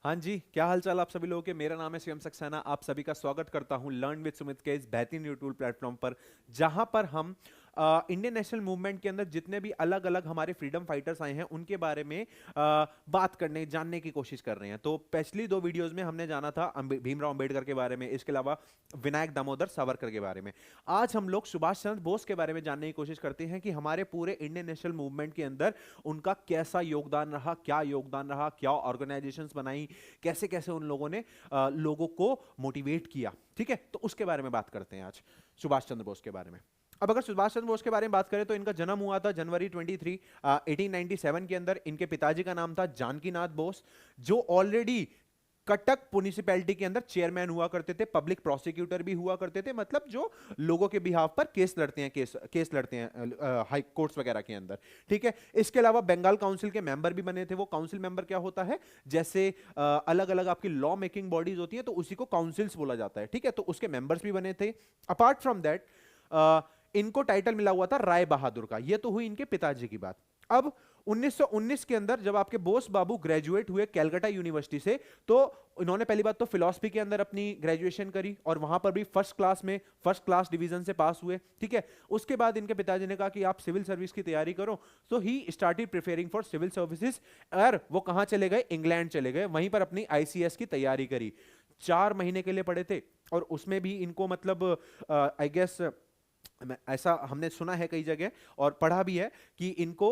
हाँ जी, क्या हाल चाल आप सभी लोगों के। मेरा नाम है शिवम सक्सेना। आप सभी का स्वागत करता हूं लर्न विद सुमित के इस बेहतरीन यूट्यूब प्लेटफॉर्म पर, जहां पर हम इंडियन नेशनल मूवमेंट के अंदर जितने भी अलग अलग हमारे फ्रीडम फाइटर्स आए हैं उनके बारे में बात करने जानने की कोशिश कर रहे हैं। तो पिछली दो वीडियोस में हमने जाना था भीमराव अंबेडकर के बारे में, इसके अलावा विनायक दामोदर सावरकर के बारे में। आज हम लोग सुभाष चंद्र बोस के बारे में जानने की कोशिश करते हैं कि हमारे पूरे इंडियन नेशनल मूवमेंट के अंदर उनका कैसा योगदान रहा, क्या योगदान रहा, क्या ऑर्गेनाइजेशंस बनाई, कैसे कैसे उन लोगों ने लोगों को मोटिवेट किया। ठीक है, तो उसके बारे में बात करते हैं आज, सुभाष चंद्र बोस के बारे में। अब अगर सुभाष चंद्र बोस के बारे में बात करें तो इनका जन्म हुआ था जनवरी 23 1897 के अंदर। इनके पिताजी का नाम था जानकीनाथ बोस, जो ऑलरेडी कटक म्युनिसिपैलिटी के अंदर चेयरमैन हुआ करते थे, पब्लिक प्रोसिक्यूटर भी हुआ करते थे, मतलब जो लोगों के बिहाफ पर केस लड़ते हैं, केस लड़ते हैं हाई कोर्ट्स वगैरह के अंदर। ठीक है, इसके अलावा बंगाल काउंसिल के मेंबर भी बने थे। वो काउंसिल मेंबर क्या होता है, जैसे अलग अलग आपकी लॉ मेकिंग बॉडीज होती है तो उसी को काउंसिल्स बोला जाता है। ठीक है, तो उसके मेंबर्स भी बने थे। अपार्ट फ्रॉम दैट इनको टाइटल मिला हुआ था राय बहादुर का। ये तो हुई इनके पिताजी की बात। अब 1919 के अंदर जब आपके बोस बाबू ग्रेजुएट हुए कैलकाटा यूनिवर्सिटी से, तो इन्होंने पहली बात तो फिलॉसफी के अंदर अपनी ग्रेजुएशन करी और वहां पर भी फर्स्ट क्लास डिवीजन से पास हुए। ठीक है, उसके बाद इनके पिताजी ने कहा कि आप सिविल सर्विस की तैयारी करो, तो he started preparing for civil services. और वो कहां चले गए, इंग्लैंड चले गए, वहीं पर अपनी आईसीएस की तैयारी करी। 4 महीने के लिए पढ़े थे और उसमें भी इनको मतलब आई गेस ऐसा हमने सुना है कई जगह और पढ़ा भी है कि इनको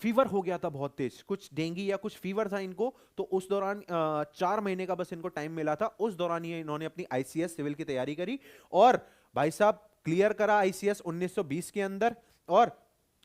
फीवर हो गया था बहुत तेज, कुछ डेंगू या कुछ फीवर था इनको। तो उस दौरान 4 महीने का बस इनको टाइम मिला था, उस दौरान ये इन्होंने अपनी आईसीएस सिविल की तैयारी करी और भाई साहब क्लियर करा आईसीएस 1920 के अंदर और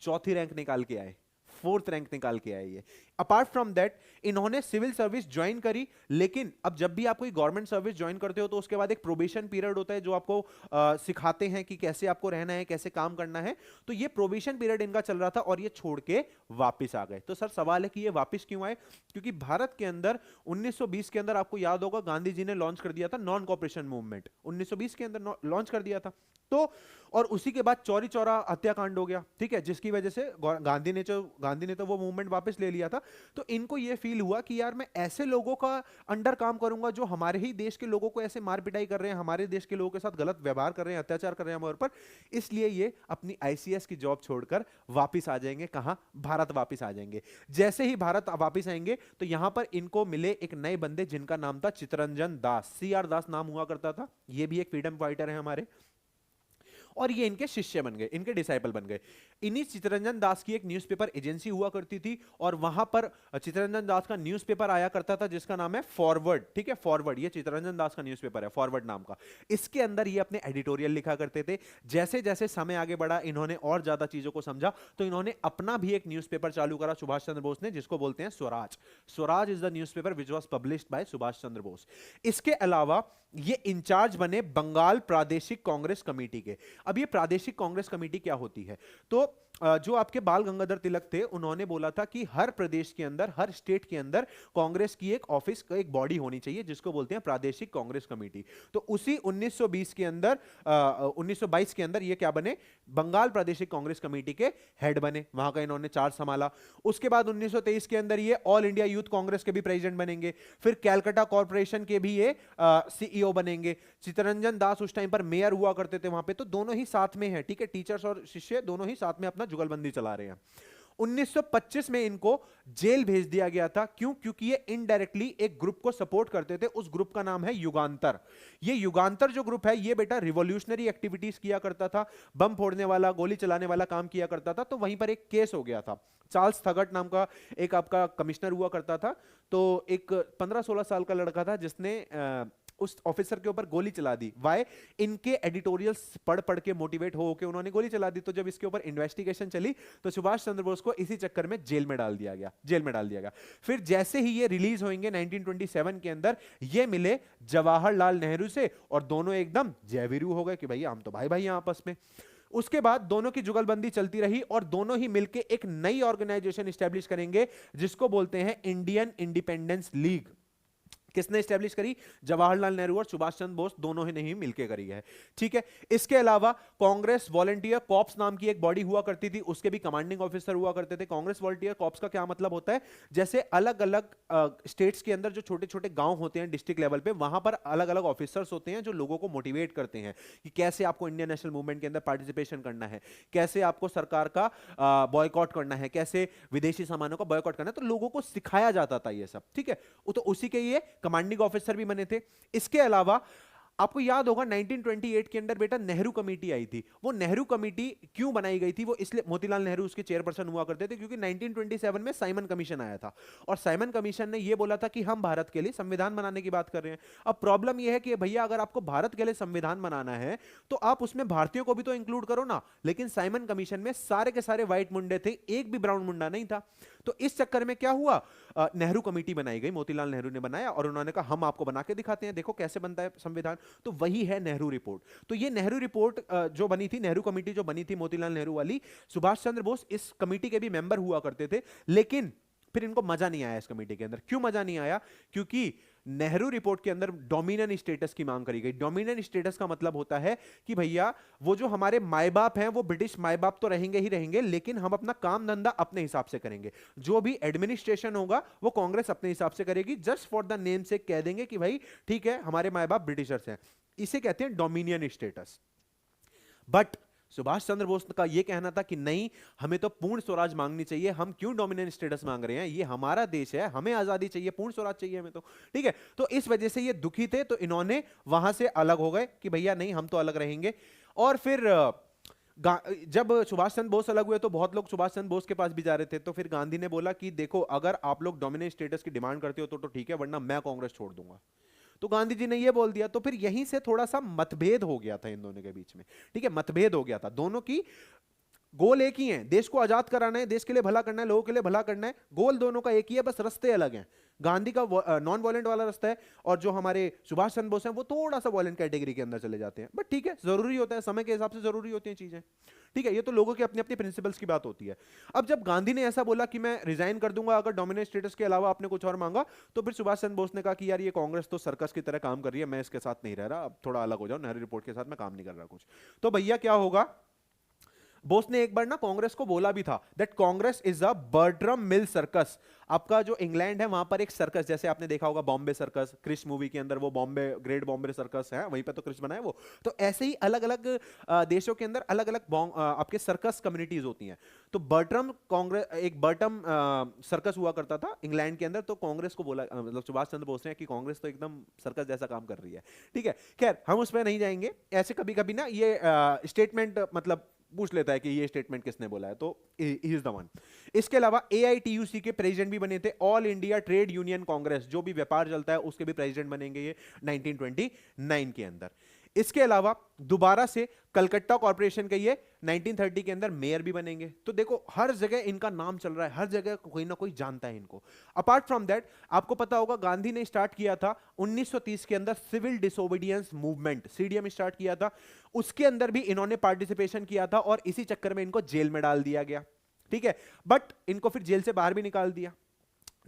चौथी रैंक निकाल के आए, फोर्थ रैंक निकाल के आए ये। अपार्ट फ्रॉम दैट इन्होंने सिविल सर्विस ज्वाइन करी, लेकिन अब जब भी आप कोई गवर्नमेंट सर्विस ज्वाइन करते हो तो उसके बाद एक प्रोबेशन पीरियड होता है जो आपको सिखाते हैं कि कैसे आपको रहना है, कैसे काम करना है। तो ये प्रोबेशन पीरियड इनका चल रहा था और ये छोड़ के वापस आ गए। तो सर सवाल है कि ये वापस क्यों आए, क्योंकि भारत के अंदर 1920 के अंदर आपको याद होगा गांधी जी ने लॉन्च कर दिया था नॉन कॉपरेशन मूवमेंट, 1920 के अंदर लॉन्च कर दिया था। तो और उसी के बाद चौरी चौरा हत्याकांड हो गया। ठीक है, जिसकी वजह से गांधी ने तो वो मूवमेंट वापस ले लिया था। तो इनको ये फील हुआ कि यार मैं ऐसे लोगों का अंडर काम करूंगा जो हमारे ही देश के लोगों को ऐसे मार पिटाई कर रहे हैं, हमारे देश के लोगों के साथ गलत व्यवहार कर रहे हैं, अत्याचार कर रहे हैं हमारे ऊपर। इसलिए ये अपनी आईसीएस की जॉब छोड़कर वापिस आ जाएंगे। कहां, भारत वापिस आ जाएंगे। जैसे ही भारत वापिस आएंगे तो यहां पर इनको मिले एक नए बंदे जिनका नाम था चित्तरंजन दास, सीआर दास नाम हुआ करता था। ये भी एक फ्रीडम फाइटर है हमारे और ये इनके शिष्य बन गए, इनके डिसाइपल बन गए। इन्हीं चित्तरंजन दास की एक न्यूज़पेपर एजेंसी हुआ करती थी और वहां पर चित्तरंजन दास का न्यूज़पेपर आया करता था जिसका नाम है फॉरवर्ड। ठीक है, फॉरवर्ड, ये चित्तरंजन दास का न्यूज़पेपर है, फॉरवर्ड नाम का। इसके अंदर ये अपने एडिटोरियल लिखा करते थे। जैसे जैसे समय आगे बढ़ा इन्होंने और ज्यादा चीजों को समझा तो इन्होंने अपना भी एक न्यूज़पेपर चालू करा सुभाष चंद्र बोस ने, जिसको बोलते हैं Swaraj. Swaraj is the newspaper which was published by Subhash Chandra Bose. इसके अलावा ये इंचार्ज बने बंगाल प्रादेशिक कांग्रेस कमेटी के। अब ये प्रादेशिक कांग्रेस कमेटी क्या होती है, तो जो आपके बाल गंगाधर तिलक थे उन्होंने बोला था कि हर प्रदेश के अंदर, हर स्टेट के अंदर कांग्रेस की एक ऑफिस, एक बॉडी होनी चाहिए जिसको बोलते हैं प्रादेशिक कांग्रेस कमेटी। तो उसी 1920 के अंदर 1922 के अंदर ये क्या बने, बंगाल प्रादेशिक कांग्रेस कमेटी के हेड बने, वहां का इन्होंने चार्ज संभाला। उसके बाद 1923 के अंदर ये ऑल इंडिया यूथ कांग्रेस के भी प्रेसिडेंट बनेंगे, फिर कैलकाटा कॉर्पोरेशन के भी ये सीईओ बनेंगे। चित्तरंजन दास उस टाइम पर मेयर हुआ करते थे वहां पे, तो दोनों ही साथ में है। ठीक है, टीचर्स और शिष्य दोनों ही साथ में अपना जुगलबंदी चला रहे हैं। 1925 में इनको जेल भेज दिया गया था। क्यों? क्योंकि ये इनडायरेक्टली एक ग्रुप को सपोर्ट करते थे। उस ग्रुप का नाम है युगांतर। ये युगांतर जो ग्रुप है ये बेटा रिवॉल्यूशनरी एक्टिविटीज किया करता था, बम फोड़ने वाला, गोली चलाने वाला काम किया करता था। तो वहीं पर एक केस हो गया था। चार्ल्स थगट नाम का एक आपका कमिश्नर हुआ करता था। तो एक 15-16 साल का लड़का था जिसने उस ऑफिसर के ऊपर गोली चला दी। वाई? इनके एडिटोरियल्स पढ़ पढ़ के मोटिवेट हो के उन्होंने गोली चला दी। तो जब इसके ऊपर इन्वेस्टिगेशन चली तो सुभाष चंद्र बोस को इसी चक्कर में जेल में डाल दिया गया। फिर जैसे ही ये रिलीज होंगे 1927 के अंदर, ये मिले जवाहरलाल नेहरू से और दोनों एकदम जयवीरू हो गए कि भैया हम तो भाई भाई हैं आपस में। उसके बाद दोनों की जुगलबंदी चलती रही और दोनों ही मिलकर एक नई ऑर्गेनाइजेशन स्टैब्लिश करेंगे जिसको बोलते हैं इंडियन इंडिपेंडेंस लीग। किसने स्टैब्लिश करी? जवाहरलाल नेहरू और सुभाष चंद्र बोस दोनों ही नहीं मिलकर करी है। ठीक है, इसके अलावा कांग्रेस वॉलंटियर कॉर्प्स नाम की एक बॉडी हुआ करती थी, उसके भी कमांडिंग ऑफिसर हुआ करते थे। कांग्रेस वॉलंटियर कॉर्प्स का क्या मतलब होता है? जैसे अलग अलग स्टेट्स के अंदर जो छोटे छोटे गांव होते हैं डिस्ट्रिक्ट लेवल पे, वहां पर अलग अलग ऑफिसर्स होते हैं जो लोगों को मोटिवेट करते हैं कि कैसे आपको इंडियन नेशनल मूवमेंट के अंदर पार्टिसिपेशन करना है, कैसे आपको सरकार का बॉयकॉट करना है, कैसे विदेशी सामानों का बॉयकॉट करना है, तो लोगों को सिखाया जाता था ये सब। ठीक है, तो उसी के ये कमांडिंग ऑफिसर भी बने थे। इसके अलावा आपको याद होगा 1928 के अंदर बेटा नेहरू कमेटी आई थी। वो नेहरू कमेटी क्यों बनाई गई थी? वो इसलिए, मोतीलाल नेहरू उसके चेयरपर्सन हुआ करते थे, क्योंकि 1927 में साइमन कमीशन आया था और साइमन कमीशन ने ये बोला था कि हम भारत के लिए संविधान बनाने की बात कर रहे हैं। अब प्रॉब्लम यह है कि भैया अगर आपको भारत के लिए संविधान बनाना है तो आप उसमें भारतीयों को भी तो इंक्लूड करो ना। लेकिन साइमन कमीशन में सारे के सारे व्हाइट मुंडे थे, एक भी ब्राउन मुंडा नहीं था। तो इस चक्कर में क्या हुआ, नेहरू कमेटी बनाई गई, मोतीलाल नेहरू ने बनाया और उन्होंने कहा हम आपको बना के दिखाते हैं, देखो कैसे बनता है संविधान। तो वही है नेहरू रिपोर्ट। तो ये नेहरू रिपोर्ट जो बनी थी, नेहरू कमेटी जो बनी थी मोतीलाल नेहरू वाली, सुभाष चंद्र बोस इस कमेटी के भी मेंबर हुआ करते थे। लेकिन फिर इनको मजा नहीं आया इस कमेटी के अंदर। क्यों मजा नहीं आया? क्योंकि नेहरू रिपोर्ट के अंदर डोमिनियन स्टेटस की मांग करी गई। डोमिनियन स्टेटस का मतलब होता है कि भैया वो जो हमारे माए बाप हैं वो ब्रिटिश माए बाप तो रहेंगे ही रहेंगे, लेकिन हम अपना काम धंधा अपने हिसाब से करेंगे। जो भी एडमिनिस्ट्रेशन होगा वो कांग्रेस अपने हिसाब से करेगी। जस्ट फॉर द नेम से कह देंगे कि भाई ठीक है हमारे माए बाप ब्रिटिशर्स हैं। इसे कहते हैं dominion status. But Subhash Chandra Bose का यह कहना था कि नहीं, हमें तो पूर्ण स्वराज मांगनी चाहिए। हम क्यों डोमिनेंट स्टेटस मांग रहे हैं? ये हमारा देश है, हमें आजादी चाहिए, पूर्ण स्वराज चाहिए हमें तो। ठीक है, तो इस वजह से ये दुखी थे, तो इन्होंने वहां से अलग हो गए कि भैया नहीं हम तो अलग रहेंगे। और फिर जब सुभाष चंद्र बोस अलग हुए तो बहुत लोग सुभाष चंद्र बोस के पास भी जा रहे थे। तो फिर गांधी ने बोला कि देखो अगर आप लोग डोमिनेंट स्टेटस की डिमांड करते हो तो ठीक है, वरना मैं कांग्रेस छोड़ दूंगा। तो गांधी जी ने यह बोल दिया। तो फिर यहीं से थोड़ा सा मतभेद हो गया था इन दोनों के बीच में। ठीक है, मतभेद हो गया था। दोनों की गोल एक ही है, देश को आजाद कराना है, देश के लिए भला करना है, लोगों के लिए भला करना है। गोल दोनों का एक ही है, बस रास्ते अलग हैं। गांधी का नॉन वॉयलेंट वाला रास्ता है और जो हमारे सुभाष चंद्र बोस हैं वो थोड़ा सा वॉयलेंट कैटेगरी के अंदर चले जाते हैं। बट ठीक है, जरूरी होता है, समय के हिसाब से जरूरी होती हैं चीजें। ठीक है, ये तो लोगों के अपने अपने प्रिंसिपल्स की बात होती है। अब जब गांधी ने ऐसा बोला कि मैं रिजाइन कर दूंगा अगर डोमिनेंट स्टेटस के अलावा आपने कुछ और मांगा, तो फिर सुभाष चंद्र बोस ने कहा कि यार ये कांग्रेस तो सर्कस की तरह काम कर रही है, मैं इसके साथ नहीं रह रहा, अब थोड़ा अलग हो जाओ, नेहरू रिपोर्ट के साथ मैं काम नहीं कर रहा कुछ। तो भैया क्या होगा, बोस ने एक बार ना कांग्रेस को बोला भी था that Congress is a Bertram mill circus. आपका जो इंग्लैंड है वहां पर एक सर्कस, जैसे आपने देखा होगा बॉम्बे सर्कस, क्रिश मूवी के अंदर वो बॉम्बे ग्रेट बॉम्बे सर्कस है, वहीं पे तो क्रिश बना है वो। तो ऐसे ही अलग अलग देशों के अंदर अलग अलग आपके सर्कस कम्युनिटीज होती हैं। तो बर्ट्रम कांग्रेस एक बर्टम सर्कस हुआ करता था इंग्लैंड के अंदर। तो कांग्रेस को बोला, मतलब सुभाष चंद्र बोस ने कि कांग्रेस तो एकदम सर्कस जैसा काम कर रही है। ठीक है, खैर हम उस पर नहीं जाएंगे। ऐसे कभी कभी ना ये स्टेटमेंट मतलब पूछ लेता है कि ये स्टेटमेंट किसने बोला है, तो ही इज द वन। इसके अलावा AITUC के प्रेसिडेंट भी बने थे, all India trade union Congress, जो भी व्यापार चलता है उसके भी प्रेसिडेंट बनेंगे ये 1929 के अंदर। इसके अलावा दोबारा से कलकत्ता कॉर्पोरेशन के ये 1930 के अंदर मेयर भी बनेंगे। तो देखो हर जगह इनका नाम चल रहा है, हर जगह कोई ना कोई जानता है इनको। अपार्ट फ्रॉम दैट आपको पता होगा गांधी ने स्टार्ट किया था 1930 के अंदर civil disobedience movement, CDM start किया था। उसके अंदर भी इन्होंने पार्टिसिपेशन किया था और इसी चक्कर में इनको जेल में डाल दिया गया। ठीक है, बट इनको फिर जेल से बाहर भी निकाल दिया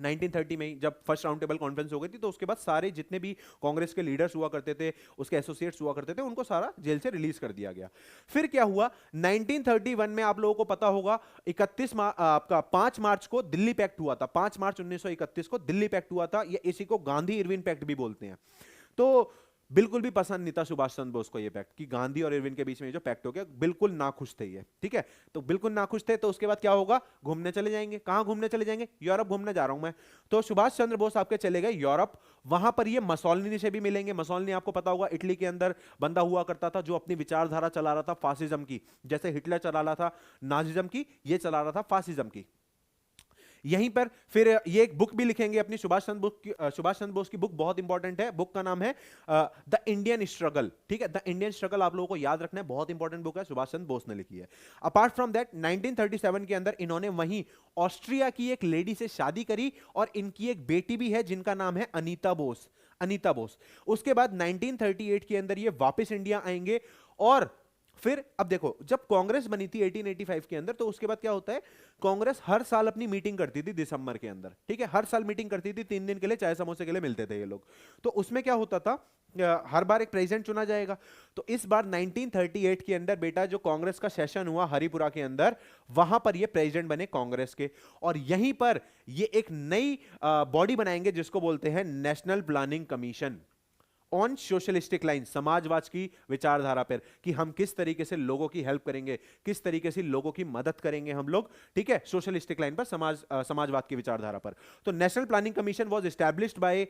1930 में ही। जब फर्स्ट राउंड टेबल कॉन्फ्रेंस हो गई थी तो उसके बाद सारे जितने भी कांग्रेस के लीडर्स हुआ करते थे, उसके एसोसिएट्स हुआ करते थे, उनको सारा जेल से रिलीज कर दिया गया। फिर क्या हुआ 1931 में, आप लोगों को पता होगा 5 मार्च को दिल्ली पैक्ट हुआ था। 5 मार्च 1931 को दिल्ली पैक्ट हुआ था। ये इसी को गांधी इरविन पैक्ट भी बोलते हैं। तो बिल्कुल भी पसंद नहीं था सुभाष चंद्र बोस को ये पैक्ट, कि गांधी और इरविन के बीच में जो पैक्ट हो गया, बिल्कुल नाखुश थे ये। ठीक है, तो बिल्कुल नाखुश थे। तो उसके बाद क्या होगा, घूमने चले जाएंगे। कहां घूमने चले जाएंगे? यूरोप घूमने जा रहा हूं मैं। तो सुभाष चंद्र बोस आपके चले गए यूरोप। वहां पर ये मसोलिनी से भी मिलेंगे। मसोलिनी आपको पता होगा इटली के अंदर बंदा हुआ करता था, जो अपनी विचारधारा चला रहा था फासिज्म की, जैसे हिटलर चला रहा था नाजिज्म की, ये चला रहा था फासिज्म की। यहीं पर फिर ये एक बुक भी लिखेंगे अपनी, सुभाष चंद्र बोस की बुक बहुत इंपॉर्टेंट है। बुक का नाम है द इंडियन स्ट्रगल। ठीक है, द इंडियन स्ट्रगल आप लोगों को याद रखना है, बहुत इंपॉर्टेंट बुक है, सुभाष चंद्र बोस ने लिखी है। अपार्ट फ्रॉम दैट 1937 के अंदर इन्होंने वहीं ऑस्ट्रिया की एक लेडी से शादी करी और इनकी एक बेटी भी है जिनका नाम है अनीता बोस। अनीता बोस। उसके बाद 1938 के अंदर ये वापस इंडिया आएंगे और फिर अब देखो, जब कांग्रेस बनी थी 1885 के अंदर, तो उसके बाद क्या होता है, कांग्रेस हर साल अपनी मीटिंग करती थी दिसंबर के अंदर, ठीक है, हर साल मीटिंग करती थी, 3 दिन के लिए चाय समोसे के लिए मिलते थे ये लोग। तो उसमें क्या होता था, हर बार एक प्रेसिडेंट चुना जाएगा। तो इस बार 1938 के अंदर बेटा जो कांग्रेस का सेशन हुआ हरिपुरा के अंदर, वहां पर ये प्रेसिडेंट बने कांग्रेस के, और यहीं पर ये एक नई बॉडी बनाएंगे जिसको बोलते हैं national planning commission on socialistic line, समाजवाद की विचारधारा पर, कि हम किस तरीके से लोगों की हेल्प करेंगे, किस तरीके से लोगों की मदद करेंगे हम लोग, ठीक है, सोशलिस्टिक लाइन पर, समाजवाद की विचारधारा पर। तो national planning commission was established by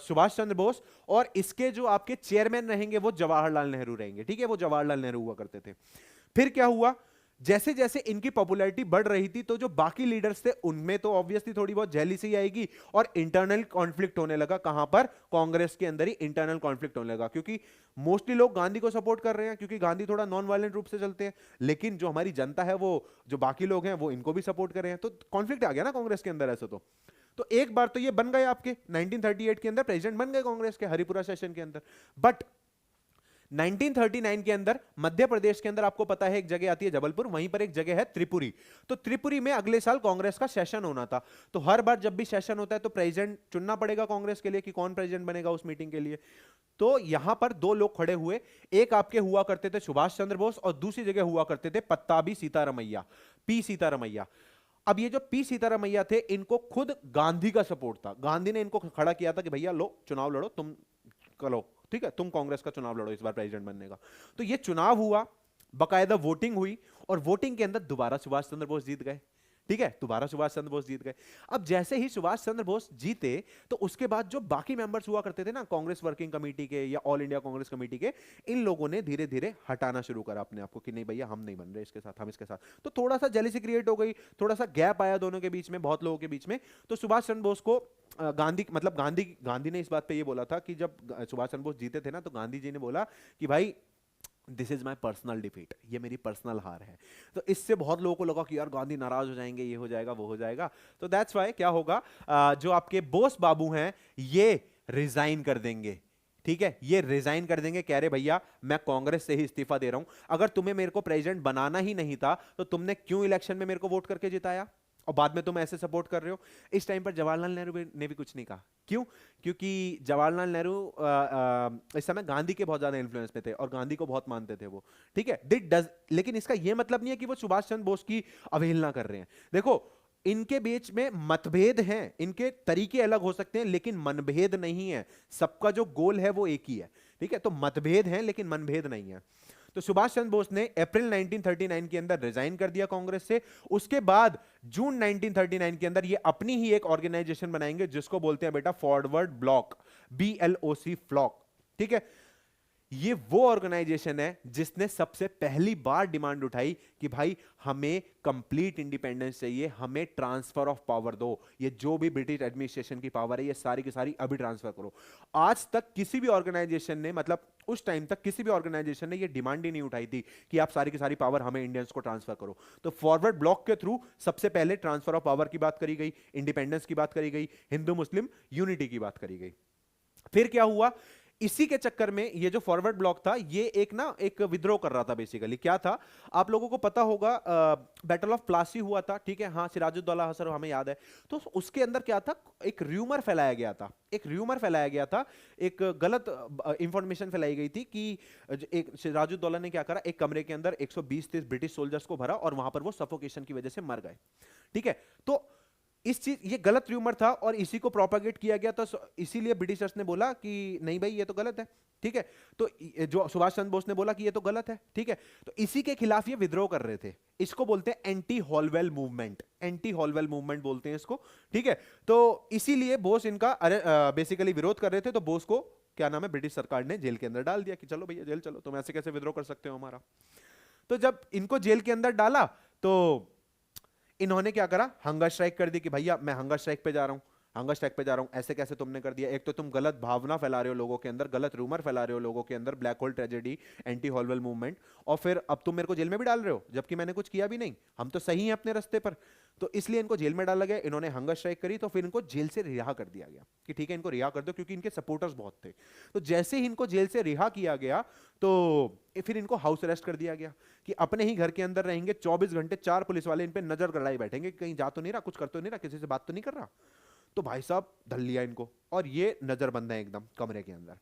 Subhash Chandra Bose, और इसके जो आपके चेयरमैन रहेंगे वो जवाहरलाल नेहरू रहेंगे, ठीक है, वो जवाहरलाल नेहरू हुआ करते थे। फिर क्या हुआ, जैसे जैसे इनकी पॉपुलैरिटी बढ़ रही थी, तो जो बाकी लीडर्स थे उनमें तो ऑब्वियसली थोड़ी बहुत जेलिसी आएगी, और इंटरनल कॉन्फ्लिक्ट होने लगा। कहां पर, कांग्रेस के अंदर ही इंटरनल कॉन्फ्लिक्ट होने लगा, क्योंकि मोस्टली लोग गांधी को सपोर्ट कर रहे हैं, क्योंकि गांधी थोड़ा नॉन वायलेंट रूप से चलते हैं, लेकिन जो हमारी जनता है, वो जो बाकी लोग हैं वो इनको भी सपोर्ट कर रहे हैं, तो कॉन्फ्लिक्ट आ गया ना कांग्रेस के अंदर ऐसे। तो एक बार तो ये बन गए आपके 1938 के अंदर प्रेसिडेंट बन गए कांग्रेस के हरिपुरा सेशन के अंदर। बट 1939 के अंदर मध्य प्रदेश के अंदर आपको पता है एक जगह आती है जबलपुर, वहीं पर एक जगह है त्रिपुरी। तो त्रिपुरी में अगले साल कांग्रेस का सेशन होना था। तो हर बार जब भी सेशन होता है तो प्रेसिडेंट चुनना पड़ेगा कांग्रेस के लिए कि कौन प्रेसिडेंट बनेगा उस मीटिंग के लिए। तो यहां पर दो लोग खड़े हुए, एक आपके हुआ करते थे सुभाष चंद्र बोस, और दूसरी जगह हुआ करते थे पत्ताभी सीतारमैया, पी सीतारमैया। अब ये जो पी सीतारमैया थे, इनको खुद गांधी का सपोर्ट था, गांधी ने इनको खड़ा किया था कि भैया लो चुनाव लड़ो, तुम करो, ठीक है, तुम कांग्रेस का चुनाव लड़ो इस बार प्रेसिडेंट बनने का। तो ये चुनाव हुआ, बकायदा वोटिंग हुई, और वोटिंग के अंदर दोबारा सुभाष चंद्र बोस जीत गए, ठीक है, दोबारा सुभाष चंद्र बोस जीत गए। अब जैसे ही सुभाष चंद्र बोस जीते, तो उसके बाद जो बाकी मेंबर्स हुआ करते थे ना कांग्रेस वर्किंग कमेटी के या ऑल इंडिया कांग्रेस कमेटी के, इन लोगों ने धीरे धीरे हटाना शुरू करा अपने आप को कि नहीं भैया हम नहीं बन रहे इसके साथ, हम इसके साथ। तो थोड़ा सा जेलिसी क्रिएट हो गई, थोड़ा सा गैप आया दोनों के बीच में, बहुत लोगों के बीच में। तो सुभाष चंद्र बोस को गांधी ने इस बात पे ये बोला था कि जब सुभाष चंद्र बोस जीते थे ना, तो गांधी जी ने बोला कि भाई this is my personal defeat, ये मेरी पर्सनल हार है। तो इससे बहुत लोगों को लगा कि यार गांधी नाराज हो जाएंगे, ये हो जाएगा वो हो जाएगा। तो दैट्स वाई क्या होगा, जो आपके बोस बाबू हैं ये रिजाइन कर देंगे, ठीक है, ये रिजाइन कर देंगे, कह रहे भैया मैं कांग्रेस से ही इस्तीफा दे रहा हूं, अगर तुम्हें मेरे को प्रेसिडेंट बनाना ही नहीं था तो तुमने क्यों इलेक्शन में मेरे को वोट करके जिताया, और बाद में तुम ऐसे सपोर्ट कर रहे हो। इस टाइम पर जवाहरलाल नेहरू ने भी कुछ नहीं कहा, क्यों, क्योंकि जवाहरलाल नेहरू इस समय गांधी के बहुत ज्यादा इन्फ्लुएंस में थे और गांधी को बहुत मानते थे वो, ठीक है, लेकिन इसका यह मतलब नहीं है कि वो सुभाष चंद्र बोस की अवहेलना कर रहे हैं। देखो इनके बीच में मतभेद हैं, इनके तरीके अलग हो सकते हैं, लेकिन मनभेद नहीं है, सबका जो गोल है वो एक ही है, ठीक है। तो मतभेद हैं लेकिन मनभेद नहीं है। तो सुभाष चंद्र बोस ने अप्रैल 1939 के अंदर रिजाइन कर दिया कांग्रेस से। उसके बाद जून 1939 के अंदर ये अपनी ही एक ऑर्गेनाइजेशन बनाएंगे जिसको बोलते हैं बेटा फॉरवर्ड ब्लॉक, BLOC फ्लॉक, ठीक है। ये वो ऑर्गेनाइजेशन है जिसने सबसे पहली बार डिमांड उठाई कि भाई हमें कंप्लीट इंडिपेंडेंस चाहिए, हमें ट्रांसफर ऑफ पावर दो, ये जो भी ब्रिटिश एडमिनिस्ट्रेशन की पावर है ये सारी की सारी अभी ट्रांसफर करो। आज तक किसी भी ऑर्गेनाइजेशन ने, मतलब उस टाइम तक किसी भी ऑर्गेनाइजेशन ने ये डिमांड ही नहीं उठाई थी कि आप सारी की सारी पावर हमें इंडियंस को ट्रांसफर करो। तो फॉरवर्ड ब्लॉक के थ्रू सबसे पहले ट्रांसफर ऑफ पावर की बात करी गई, इंडिपेंडेंस की बात करी गई, हिंदू मुस्लिम यूनिटी की बात करी गई। फिर क्या हुआ, इसी के चक्कर में ये जो फॉरवर्ड ब्लॉक था ये एक विद्रोह कर रहा था। बेसिकली क्या था, आप लोगों को पता होगा बैटल ऑफ प्लासी हुआ था, ठीक है, हाँ, सिराजुद्दौला हसर हमें याद है। तो उसके अंदर क्या था, एक र्यूमर फैलाया गया था, एक गलत इंफॉर्मेशन फैलाई गई थी कि एक सिराजुद्दौला ने क्या करा, एक कमरे के अंदर 120-30 ब्रिटिश सोल्जर्स को भरा और वहां पर वो सफोकेशन की वजह से मर गए, ठीक है। तो इस चीज, ये गलत र्यूमर था और इसी को प्रोपागेट किया गया, तो इसीलिए ब्रिटिशर्स ने बोला कि नहीं भाई ये तो गलत है, ठीक है। तो जो सुभाष चंद्र बोस ने बोला कि ये तो गलत है, ठीक है। तो इसी के खिलाफ ये विद्रोह कर रहे थे, इसको बोलते हैं एंटी हॉलवेल मूवमेंट, बोलते हैं इसको, ठीक है। तो इसीलिए बोस इनका बेसिकली विरोध कर रहे थे। तो बोस को क्या नाम है, ब्रिटिश सरकार ने जेल के अंदर डाल दिया कि चलो भैया जेल चलो, तुम ऐसे कैसे विद्रोह कर सकते हो हमारा। तो जब इनको जेल के अंदर डाला तो इन्होंने क्या करा, हंगर स्ट्राइक कर दी कि भैया मैं हंगर स्ट्राइक पे जा रहा हूं। हंगर स्ट्राइक पे जा रहा हूं, ऐसे कैसे तुमने कर दिया? एक तो तुम गलत भावना फैला रहे हो लोगों के अंदर, गलत रूमर फैला रहे हो लोगों के अंदर, black hole tragedy, anti Holwell movement, और फिर अब तुम मेरे को जेल में भी डाल रहे हो जबकि मैंने कुछ किया भी नहीं, हम तो सही हैं अपने रास्ते पर। तो इसलिए इनको जेल में डाला गया, इन्होंने हंगर स्ट्राइक करी, तो फिर इनको जेल से रिहा कर दिया गया कि ठीक है इनको रिहा कर दो, क्योंकि इनके सपोर्टर्स बहुत थे। तो जैसे ही इनको जेल से रिहा किया गया तो फिर इनको हाउस अरेस्ट कर दिया गया कि अपने ही घर के अंदर रहेंगे 24 घंटे, 4 पुलिस वाले इन पे नजर गड़ाई बैठेंगे, कहीं जा तो नहीं रहा, कुछ कर तो नहीं रहा, किसी से बात तो नहीं कर रहा। तो भाई साहब धल लिया इनको, और ये नजरबंद है एकदम कमरे के अंदर।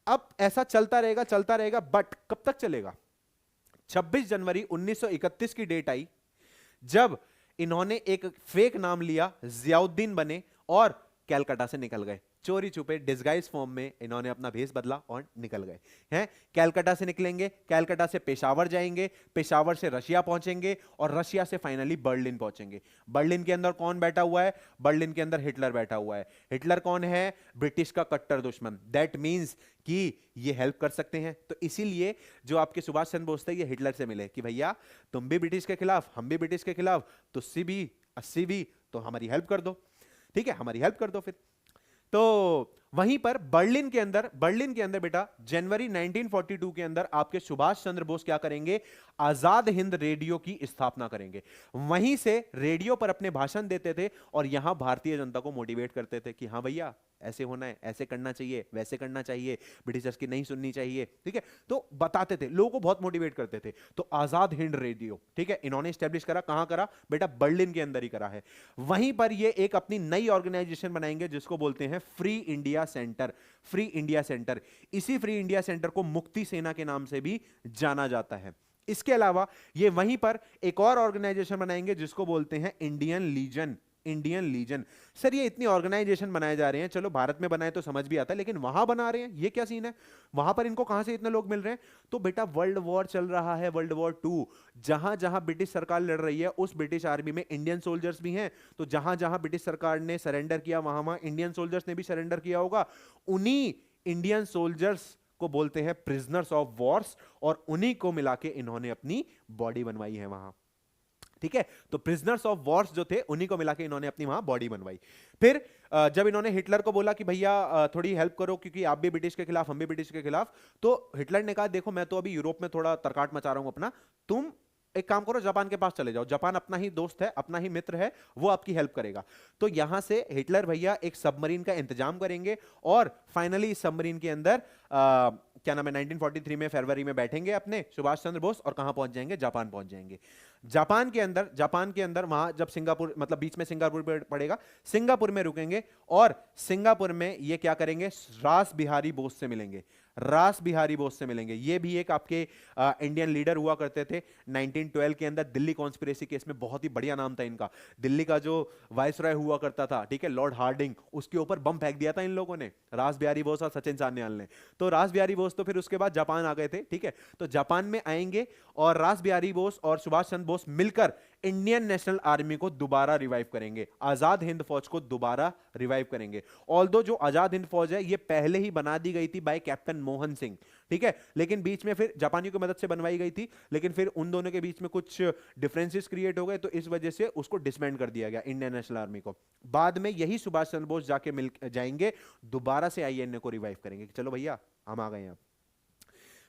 अब ऐसा चलता रहेगा, बट कब तक चलेगा? 26 जनवरी 1931 की डेट आई, जब इन्होंने एक फेक नाम लिया, जियाउद्दीन बने और कैलकाटा से निकल गए। चोरी छुपे डिस्गाइज फॉर्म में इन्होंने अपना भेष बदला और निकल गए हैं। कैलकाटा से निकलेंगे, कैलकाटा से पेशावर जाएंगे, पेशावर से रशिया पहुंचेंगे और रशिया से फाइनली बर्लिन पहुंचेंगे। बर्लिन के अंदर कौन बैठा हुआ है? बर्लिन के अंदर हिटलर बैठा हुआ है। हिटलर कौन है? ब्रिटिश का कट्टर दुश्मन। दैट मींस कि ये हेल्प कर सकते हैं। तो इसीलिए जो आपके सुभाष चंद्र बोस थे, ये हिटलर से मिले कि भैया तुम भी ब्रिटिश के खिलाफ, हम भी ब्रिटिश के खिलाफ, तुस्सी भी 80 भी, तो हमारी हेल्प कर दो, ठीक है, हमारी हेल्प कर दो। फिर तो वहीं पर बर्लिन के अंदर बेटा जनवरी 1942 के अंदर आपके सुभाष चंद्र बोस क्या करेंगे? आजाद हिंद रेडियो की स्थापना करेंगे। वहीं से रेडियो पर अपने भाषण देते थे और यहां भारतीय जनता को मोटिवेट करते थे कि हां भैया ऐसे होना है, ऐसे करना चाहिए, वैसे करना चाहिए, ब्रिटिशर्स की नहीं सुननी चाहिए, ठीक है। तो बताते थे, लोगों को बहुत मोटिवेट करते थे। तो आजाद हिंद रेडियो, ठीक है, इन्होंने स्टैब्लिश करा। कहां करा? बेटा बर्लिन के अंदर ही करा है। वहीं पर ये एक अपनी नई ऑर्गेनाइजेशन बनाएंगे जिसको बोलते हैं free India centre. Free India centre, इसी फ्री इंडिया सेंटर को मुक्ति सेना के नाम से भी जाना जाता है। इसके अलावा ये वहीं पर एक और ऑर्गेनाइजेशन बनाएंगे जिसको बोलते हैं Indian legion. Indian legion. Sir ये इतनी ऑर्गेनाइजेशन बनाए जा रहे हैं, चलो भारत में बनाए तो समझ भी आता है, लेकिन वहां बना रहे हैं, ये क्या सीन है? वहां पर इनको कहां से इतने लोग मिल रहे हैं? तो बेटा वर्ल्ड वॉर चल रहा है, वर्ल्ड वॉर 2। जहां जहां ब्रिटिश सरकार लड़ रही है उस ब्रिटिश आर्मी में इंडियन सोल्जर्स भी हैं। तो जहां जहां ब्रिटिश सरकार ने सरेंडर किया वहां वहां इंडियन सोल्जर्स ने भी सरेंडर किया होगा। उन्हीं इंडियन सोल्जर्स को बोलते हैं प्रिजनर्स ऑफ वॉर्स, और उन्हीं को मिला के इन्होंने अपनी बॉडी बनवाई है वहां, ठीक है। तो प्रिजनर्स ऑफ वॉर्स जो थे उन्हीं को मिला के इन्होंने अपनी वहां बॉडी बनवाई। फिर जब इन्होंने हिटलर को बोला कि भैया थोड़ी हेल्प करो क्योंकि आप भी ब्रिटिश के खिलाफ, हम भी ब्रिटिश के खिलाफ, तो हिटलर ने कहा देखो मैं तो अभी यूरोप में थोड़ा तरकाट मचा रहा हूं अपना, तुम एक काम करो जापान के पास चले जाओ, जापान अपना ही दोस्त है, अपना ही मित्र है, वो आपकी हेल्प करेगा। तो यहां से हिटलर भैया एक सबमरीन का इंतजाम करेंगे और फाइनली इस सबमरीन के अंदर क्या नाम है 1943 में फरवरी में बैठेंगे अपने सुभाष चंद्र बोस और कहां पहुंच जाएंगे? जापान पहुंच जाएंगे। जापान के अंदर वहां जब सिंगापुर, मतलब बीच में सिंगापुर पड़ेगा, सिंगापुर में रुकेंगे और सिंगापुर में ये क्या करेंगे? रास बिहारी बोस से मिलेंगे। रास बिहारी बोस से मिलेंगे। ये भी एक आपके इंडियन लीडर हुआ करते थे 1912 के अंदर। दिल्ली कॉन्स्पिरेसी केस में बहुत ही बढ़िया नाम था इनका। दिल्ली का जो वाइसरॉय हुआ करता था, ठीक है, लॉर्ड हार्डिंग, उसके ऊपर बम फेंक दिया था इन लोगों ने, रास बिहारी बोस और सचिन सान्याल ने। तो रास बिहारी बोस तो फिर उसके बाद जापान आ गए थे, ठीक है। तो जापान में आएंगे और रास बिहारी बोस और सुभाष चंद्र बोस मिलकर इंडियन नेशनल आर्मी को दोबारा रिवाइव करेंगे, आजाद हिंद फौज को दोबारा रिवाइव करेंगे। ऑल्दो जो आजाद हिंद फौज है ये पहले ही बना दी गई थी बाय कैप्टन मोहन सिंह, ठीक है, लेकिन बीच में फिर जापानियों की मदद से बनवाई गई थी, लेकिन फिर उन दोनों के बीच में कुछ डिफरेंसेस क्रिएट हो गए, तो इस वजह से उसको डिसबैंड कर दिया गया इंडियन नेशनल आर्मी को। बाद में यही सुभाष चंद्र बोस जाके मिल जाएंगे, दोबारा से आईएनए को रिवाइव करेंगे कि चलो भैया हम आ गए हैं।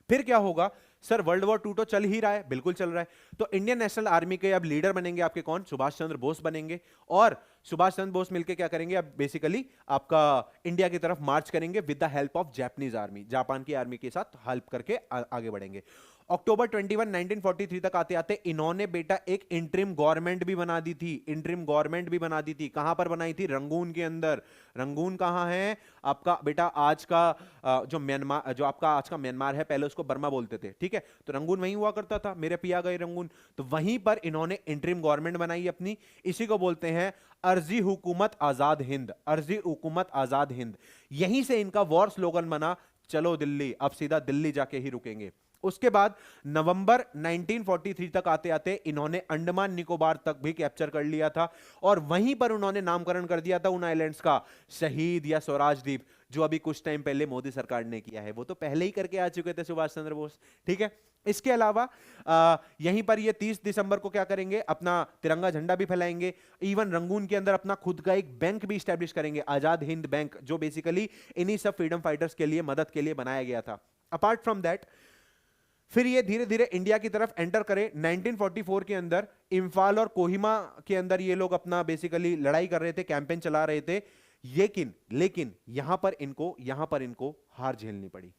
फिर क्या होगा? सर वर्ल्ड वॉर 2 तो चल ही रहा है, बिल्कुल चल रहा है। तो इंडियन नेशनल आर्मी के अब लीडर बनेंगे आपके कौन? सुभाष चंद्र बोस बनेंगे। और सुभाष चंद्र बोस मिलकर क्या करेंगे? अब बेसिकली आपका इंडिया की तरफ मार्च करेंगे with the help of Japanese army, Japan की आर्मी के साथ हेल्प करके आगे बढ़ेंगे। अक्टूबर 21 1943 तक आते आते इन्होंने बेटा एक इंटरिम गवर्नमेंट भी बना दी थी। इंटरिम गवर्नमेंट भी बना दी थी। कहां पर बनाई थी? रंगून के अंदर। रंगून कहां है आपका बेटा? आज का जो म्यांमार, जो आपका आज का म्यांमार है, पहले उसको बर्मा बोलते थे, ठीक है, तो रंगून वहीं हुआ करता था, मेरे पिया गए रंगून। तो वहीं पर इन्होंने इंटरिम गवर्नमेंट बनाई अपनी, इसी को बोलते हैं अर्जी हुकूमत आजाद हिंद। अर्जी हुकूमत आजाद हिंद। यहीं से इनका वॉर स्लोगन बना, चलो दिल्ली, अब सीधा दिल्ली जाके ही रुकेंगे। उसके बाद नवंबर 1943 तक आते आते इन्होंने अंडमान निकोबार तक भी कैप्चर कर लिया था और वहीं पर उन्होंने नामकरण कर दिया था उन आइलैंड्स का शहीद या स्वराज द्वीप, जो अभी कुछ टाइम पहले मोदी सरकार ने किया है। वो तो पहले ही करके आ चुके थे सुभाष चंद्र बोस, ठीक है। इसके अलावा यहीं पर ये 30 दिसंबर को क्या करेंगे, अपना तिरंगा झंडा भी फहराएंगे। इवन रंगून के अंदर अपना खुद का एक बैंक भी स्टैब्लिश करेंगे, आजाद हिंद बैंक, जो बेसिकली इन्हीं सब फ्रीडम फाइटर्स के लिए मदद के लिए बनाया गया था। अपार्ट फ्रॉम दैट फिर ये धीरे धीरे इंडिया की तरफ एंटर करे। 1944 के अंदर इम्फाल और कोहिमा के अंदर ये लोग अपना बेसिकली लड़ाई कर रहे थे, कैंपेन चला रहे थे। लेकिन यहां पर इनको हार झेलनी पड़ी।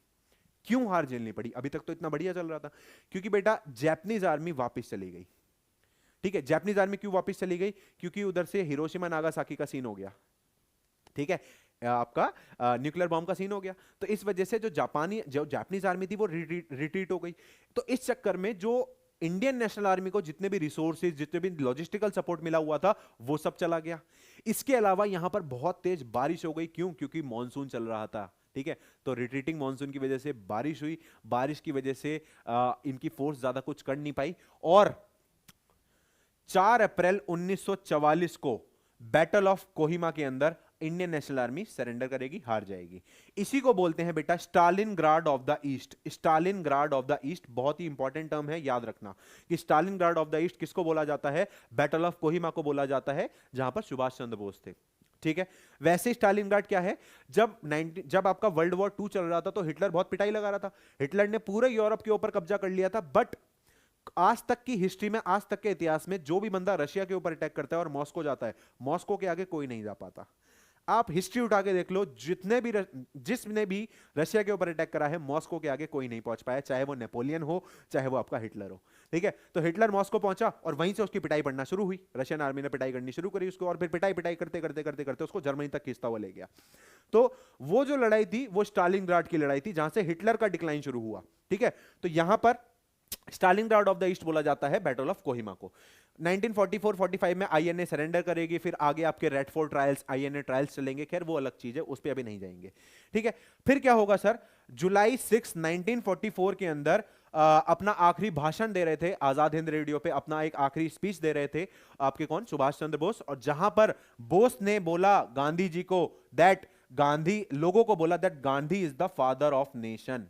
क्यों हार झेलनी पड़ी? अभी तक तो इतना बढ़िया चल रहा था। क्योंकि बेटा जापानीज आर्मी वापस चली गई। ठीक है, जापानीज आर्मी क्यों वापस चली गई? क्योंकि उधर से हिरोशिमा नागासाकी का सीन हो गया। ठीक है, आपका न्यूक्लियर बॉम्ब का सीन हो गया। तो इस वजह से जो जापानीज आर्मी थी वो रिट्रीट हो गई। तो इस चक्कर में जो इंडियन नेशनल आर्मी को जितने भी रिसोर्सेज, जितने भी लॉजिस्टिकल सपोर्ट मिला हुआ था, वो सब चला गया। इसके अलावा यहां पर बहुत तेज बारिश हो गई। क्यों? क्योंकि मॉनसून चल रहा था। ठीक है, तो रिट्रीटिंग मॉनसून की वजह से बारिश हुई। बारिश की वजह से इनकी फोर्स ज्यादा कुछ कर नहीं पाई। और 4 अप्रैल 1944 को बैटल ऑफ कोहिमा के अंदर इंडियन नेशनल आर्मी सरेंडर करेगी, हार जाएगी। इसी को बोलते हैं बेटा Stalingrad of the east. Stalingrad of the east बहुत ही इंपॉर्टेंट टर्म है, याद रखना कि स्टालिनग्राड ऑफ द ईस्ट किसको बोला जाता है? बैटल ऑफ कोहिमा को बोला जाता है, जहां पर सुभाष चंद्र बोस थे। ठीक है, वैसे स्टालिनग्राड क्या है? जब आपका वर्ल्ड वॉर 2 चल रहा था तो हिटलर बहुत पिटाई लगा रहा था। हिटलर ने पूरे यूरोप के ऊपर कब्जा कर लिया था। बट आज तक की हिस्ट्री में, आज तक के इतिहास में जो भी बंदा रशिया के ऊपर अटैक करता है और मॉस्को जाता है, मॉस्को के आगे कोई नहीं जा पाता। आप हिस्ट्री उठा के देख लो, जिसने भी रशिया के ऊपर अटैक करा है, मॉस्को के आगे कोई नहीं पहुंच पाया, चाहे वो नेपोलियन हो, चाहे वो आपका हिटलर हो। ठीक है, तो हिटलर मॉस्को पहुंचा और वहीं से उसकी पिटाई पड़ना शुरू हुई। रशियन आर्मी ने पिटाई करनी शुरू करी उसको, और फिर पिटाई पिटाई करते करते करते करते उसको जर्मनी तक खींचता हुआ ले गया। तो वो जो लड़ाई थी वो स्टालिनग्राड की लड़ाई थी, जहां से हिटलर का डिक्लाइन शुरू हुआ। ठीक है, तो यहां पर स्टालिनग्राड ऑफ द ईस्ट बोला जाता है बैटल ऑफ कोहिमा को। 1944-45 में आईएनए सरेंडर करेगी। फिर आगे आपके red fort trials, INA trials चलेंगे, खैर वो अलग चीज है, उस पर अभी नहीं जाएंगे। ठीक है, फिर क्या होगा सर? जुलाई 6 1944 के अंदर अपना आखिरी भाषण दे रहे थे आजाद हिंद रेडियो पे, अपना एक आखिरी स्पीच दे रहे थे आपके कौन? सुभाष चंद्र बोस। और जहां पर बोस ने बोला गांधी जी को लोगों को बोला that Gandhi is the father of nation.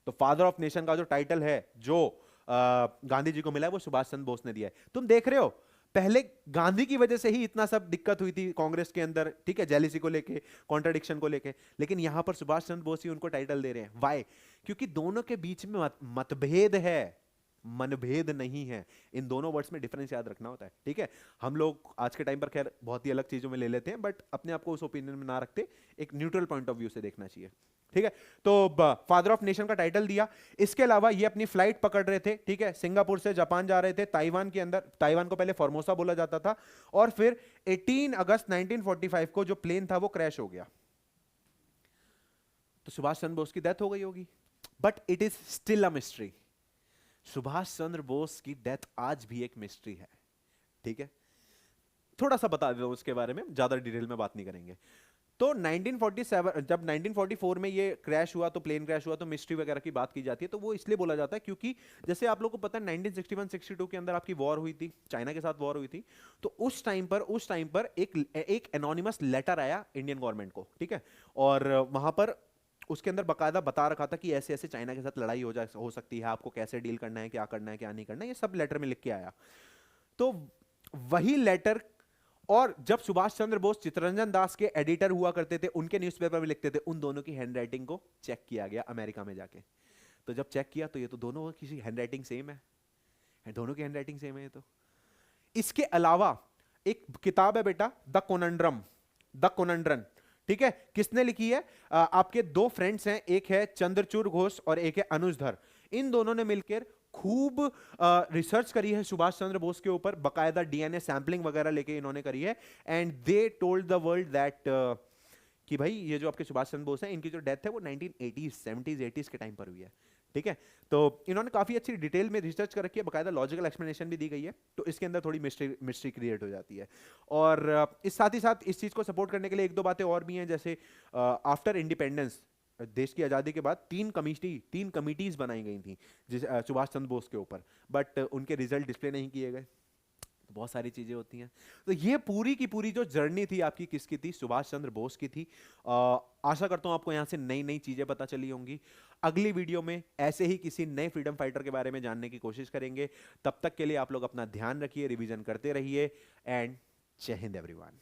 तो फादर ऑफ नेशन का जो टाइटल है, जो गांधी जी को मिला है, वो सुभाष चंद्र बोस ने दिया है। तुम देख रहे हो, पहले गांधी की वजह से ही इतना सब दिक्कत हुई थी कांग्रेस के अंदर। ठीक है, जेलिसी को लेके, कॉन्ट्रडिक्शन को लेके। लेकिन यहां पर सुभाष चंद्र बोस ही उनको टाइटल दे रहे हैं। वाई? क्योंकि दोनों के बीच में मतभेद है, मनभेद नहीं है। इन दोनों वर्ड्स में डिफरेंस याद रखना होता है। ठीक है, हम लोग आज के टाइम पर खैर बहुत ही अलग चीजों में ले लेते हैं, बट अपने आप को उस ओपिनियन में ना रखते, एक न्यूट्रल पॉइंट ऑफ व्यू से देखना चाहिए। ठीक है, तो फादर ऑफ नेशन का टाइटल दिया। इसके अलावा ये अपनी फ्लाइट पकड़ रहे थे। ठीक है, सिंगापुर से जापान जा रहे थे, ताइवान के अंदर, ताइवान को पहले फॉर्मोसा बोला जाता था। और फिर 18 अगस्त 1945 को जो प्लेन था वो क्रैश हो गया। तो सुभाष चंद्र बोस की डेथ हो गई होगी, but it is still a mystery. Subhash Chandra Bose की डेथ आज भी एक मिस्ट्री है। ठीक है, थोड़ा सा बता दो उसके बारे में, ज्यादा डिटेल में बात नहीं करेंगे। तो 1947 जब 1944 में ये क्रैश हुआ, तो प्लेन क्रैश हुआ, तो मिस्ट्री वगैरह की बात की जाती है। तो वो इसलिए बोला जाता है क्योंकि जैसे आप लोगों को पता है 1961-62 के अंदर आपकी वॉर हुई थी, चाइना के साथ वॉर हुई थी। तो उस टाइम पर एक एनोनिमस लेटर आया इंडियन गवर्नमेंट को। ठीक है, और वहां पर उसके अंदर बकायदा बता रखा था कि ऐसे ऐसे चाइना के साथ लड़ाई हो सकती है, आपको कैसे डील करना है, क्या करना है, क्या नहीं करना है, ये सब लेटर में लिख के आया। तो वही लेटर, और जब सुभाष चंद्र बोस चित्तरंजन दास के एडिटर हुआ करते थे, उनके न्यूज़पेपर में लिखते थे, उन दोनों की हैंडराइटिंग को चेक किया गया अमेरिका में जाके। तो जब चेक किया तो ये तो दोनों की हैंडराइटिंग सेम है, दोनों की हैंडराइटिंग सेम है। तो इसके अलावा एक किताब है बेटा, द कोनंड्रम। ठीक है, किसने लिखी है? आपके दो फ्रेंड्स हैं, एक है चंद्रचूड़ घोष और एक है अनुजधर। इन दोनों ने मिलकर खूब रिसर्च करी है सुभाष चंद्र बोस के ऊपर, बकायदा डीएनए सैंपलिंग वगैरह लेके इन्होंने करी है। And they told the world that कि भाई ये जो आपके सुभाष चंद्र बोस हैं, इनकी जो डेथ है वो 1980s 70s 80s के टाइम पर हुई है। ठीक है, तो इन्होंने काफी अच्छी डिटेल में रिसर्च कर रखी है, बकायदा लॉजिकल एक्सप्लेनेशन भी दी गई है। तो इसके अंदर थोड़ी मिस्ट्री क्रिएट हो जाती है। और इस साथ ही साथ इस चीज को सपोर्ट करने के लिए एक दो बातें और भी हैं, जैसे आफ्टर इंडिपेंडेंस, देश की आज़ादी के बाद तीन कमिटीज बनाई गई थी सुभाष चंद्र बोस के ऊपर, बट उनके रिजल्ट डिस्प्ले नहीं किए गए। तो बहुत सारी चीजें होती हैं। तो ये पूरी की पूरी जो जर्नी थी आपकी किसकी थी? सुभाष चंद्र बोस की थी। आशा करता हूं आपको यहां से नई नई चीजें पता चली होंगी। अगली वीडियो में ऐसे ही किसी नए फ्रीडम फाइटर के बारे में जानने की कोशिश करेंगे। तब तक के लिए आप लोग अपना ध्यान रखिए, रिवीजन करते रहिए, एंड जय हिंद एवरीवन।